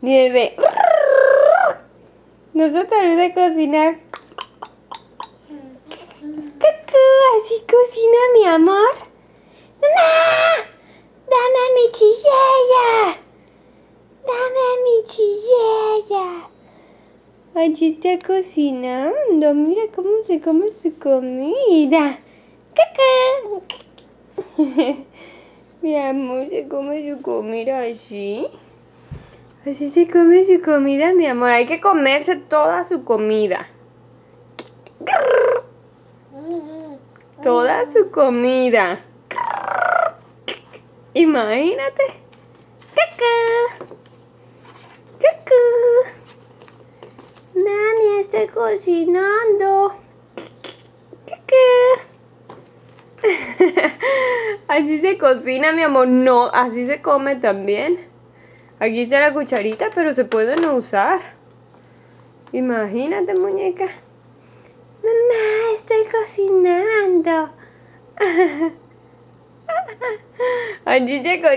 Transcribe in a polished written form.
Nieve. No se te olvide cocinar. Cucú, así cocina mi amor. ¡Mamá! ¡Dame mi chillella! ¡Dame mi chillella! Allí está cocinando. Mira cómo se come su comida. ¡Cucú! Mi amor, se come su comida así. Así se come su comida, mi amor. Hay que comerse toda su comida. Toda su comida. Imagínate. ¡Cucú! ¡Cucú! Mami, estoy cocinando. ¡Cucú! Así se cocina, mi amor. No, así se come también. Aquí está la cucharita, pero se puede no usar. Imagínate, muñeca. Mamá, estoy cocinando. Allí llegó.